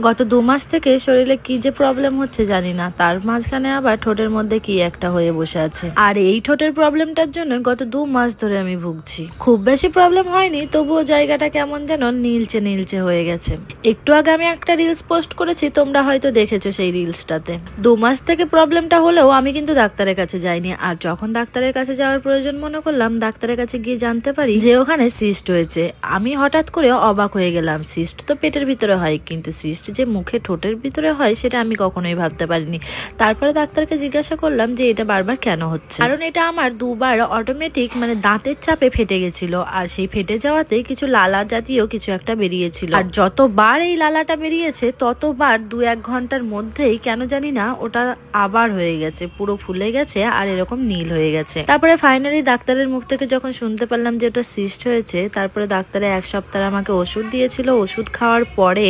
গত 2 মাস থেকে শরীরে কি যে প্রবলেম হচ্ছে জানি না, তার মাঝখানে আবার ঠোঁটের মধ্যে কি একটা হয়ে বসে আছে। আর এই ঠোঁটের প্রবলেমটার জন্য গত 2 মাস ধরে আমি ভুগছি। খুব বেশি প্রবলেম হয়নি, তবুও জায়গাটা কেমন যেন নীলচে নীলচে হয়ে গেছে। একটু আগে আমি একটা রিলস পোস্ট করেছি, তোমরা হয়তো দেখেছো সেই রিলসটাতে। 2 মাস থেকে প্রবলেমটা হলেও আমি কিন্তু ডাক্তারের কাছে যাইনি। আর যখন ডাক্তারের কাছে যাওয়ার প্রয়োজন মনে করলাম, ডাক্তারের কাছে গিয়ে জানতে পারি যে ওখানে সিস্ট হয়েছে। আমি হঠাৎ করে অবাক হয়ে গেলাম। সিস্ট তো পেটের ভিতরে হয়, কিন্তু সিস্ট যে মুখে ঠোঁটের ভিতরে হয় সেটা আমি কখনোই ভাবতে পারিনি। তারপরে ডাক্তারকে জিজ্ঞাসা করলাম যে এটা বারবার কেন হচ্ছে, কারণ এটা আমার 2 বার অটোমেটিক দাঁতের চাপে ফেটে গেছিল। আর সেই ফেটে যাওয়াতে কিছু লালা জাতীয় কিছু একটা বেরিয়েছিল। আর যতবার এই লালাটা বেরিয়েছে ততবার 2-1 ঘন্টার মধ্যেই কেন জানি না ওটা আবার হয়ে গেছে, পুরো ফুলে গেছে আর এরকম নীল হয়ে গেছে। তারপরে ফাইনালি ডাক্তারের মুখ থেকে যখন শুনতে পারলাম যে ওটা সিস্ট হয়েছে, তারপরে ডাক্তারে 1 সপ্তাহ আমাকে ওষুধ দিয়েছিল। ওষুধ খাওয়ার পরে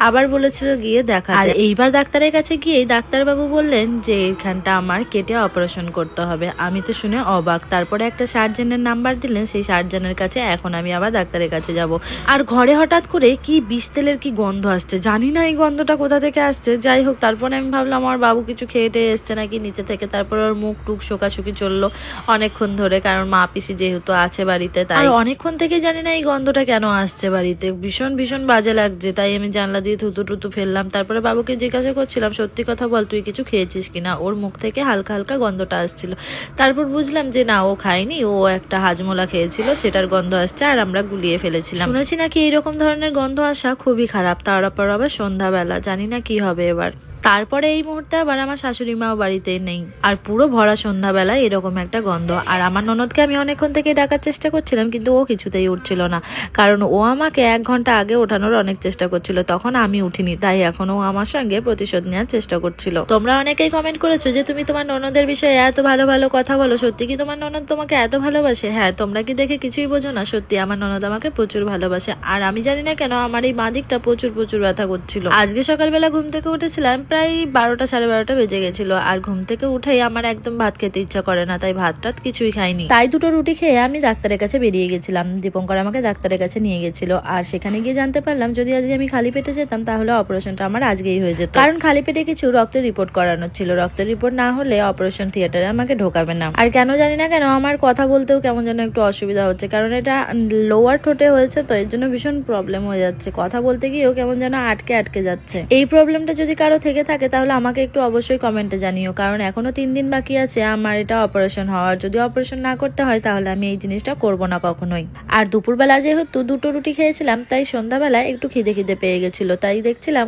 আবার বলেছিল গিয়ে দেখা। আর এইবার ডাক্তারের কাছে গিয়ে ডাক্তারবাবু বললেন যে এখানটা আমার কেটে অপারেশন করতে হবে। আমি তো শুনে অবাক। তারপরে একটা সার্জনের নাম্বার দিলেন, সেই সার্জনের কাছে এখন আমি আবার ডাক্তারের কাছে যাব। আর ঘরে হঠাৎ করে কি বিষ তেলের কি গন্ধ আসছে, জানি না এই গন্ধটা কোথা থেকে আসছে। যাই হোক, তারপরে আমি ভাবলাম আমার বাবু কিছু খেয়ে টেয়ে এসছে নাকি নিচে থেকে। তারপরে ওর মুখ টুক শোকাশুকি চললো অনেকক্ষণ ধরে, কারণ মা পিসি যেহেতু আছে বাড়িতে, তাই অনেকক্ষণ থেকে জানি না এই গন্ধটা কেন আসছে বাড়িতে। ভীষণ ভীষণ বাজে লাগছে, তাই আমি জানলা দিয়ে থুতু টুতু ফেললাম। তারপরে বাবুকে জিজ্ঞাসা করছিলাম সত্যি কথা বল, তুই কিছু খেয়েছিস কিনা। ওর মুখ থেকে হালকা হালকা গন্ধটা আসছিল। তারপর বুঝলাম যে না, ও খায়নি, ও একটা হাজমোলা খেয়েছিল, সেটার গন্ধ আসছে আর আমরা গুলিয়ে ফেলেছিলাম। শুনেছি নাকি এইরকম ধরনের গন্ধ আসা খুবই খারাপ। তারপর আবার সন্ধ্যাবেলা, জানি না কি হবে এবার। তারপরে এই মুহূর্তে আবার আমার শাশুড়ি মাও বাড়িতে নেই, আর পুরো ভরা সন্ধ্যাবেলায় এরকম একটা গন্ধ। আর আমার ননদকে আমি অনেকক্ষণ থেকে ডাকার চেষ্টা করছিলাম, কিন্তু ও কিছুতেই উঠছিল না, কারণ ও আমাকে 1 ঘন্টা আগে ওঠানোর অনেক চেষ্টা করছিল, তখন আমি উঠিনি। তাই এখন ও আমার সঙ্গে প্রতিশোধ নেওয়ার চেষ্টা করছিল। তোমরা অনেকেই কমেন্ট করেছো যে তুমি তোমার ননদের বিষয়ে এত ভালো ভালো কথা বলো, সত্যি কি তোমার ননদ তোমাকে এত ভালোবাসে? হ্যাঁ, তোমরা কি দেখে কিছুই বোঝো না? সত্যি আমার ননদ আমাকে প্রচুর ভালোবাসে। আর আমি জানি না কেন আমার এই বাঁ দিকটা প্রচুর প্রচুর ব্যথা করছিল। আজকে সকালবেলা ঘুম থেকে উঠেছিলাম, প্রায় 12টা 12:30 বেজে গেছিল। আর ঘুম থেকে উঠেই আমার একদম ভাত খেতে ইচ্ছা করে না, তাই ভাত টাত কিছুই খাইনি। তাই 2টো রুটি খেয়ে আমি ডাক্তারের কাছে বেরিয়ে গেছিলাম। দীপঙ্কর আমাকে ডাক্তারের কাছে নিয়ে গেছিল। আর সেখানে গিয়ে জানতে পারলাম যদি আজকে আমি খালি পেটে যেতাম তাহলে অপারেশনটা আমার আজকেই হয়ে যেত, কারণ খালি পেটে কিছু রক্তের রিপোর্ট করানোর ছিল। রক্তের রিপোর্ট না হলে অপারেশন থিয়েটারে আমাকে ঢোকাবে না। আর কেন জানি না কেন আমার কথা বলতেও কেমন যেন একটু অসুবিধা হচ্ছে, কারণ এটা লোয়ার ঠোঁটে হয়েছে, তো এর জন্য ভীষণ প্রবলেম হয়ে যাচ্ছে। কথা বলতে গিয়েও কেমন যেন আটকে আটকে যাচ্ছে। এই প্রবলেমটা যদি কারো থেকে থাকে তাহলে আমাকে একটু অবশ্যই কমেন্টে জানিও, কারণ এখনো 3 দিন বাকি আছে আমার এটা অপারেশন হওয়ার। যদি অপারেশন না করতে হয় তাহলে আমি এই জিনিসটা করব না কখনোই। আর দুপুরবেলা যেহেতু 2টো রুটি খেয়েছিলাম, তাই সন্ধ্যাবেলায় একটু খিদে খিদে পেয়ে গেছিল, তাই দেখছিলাম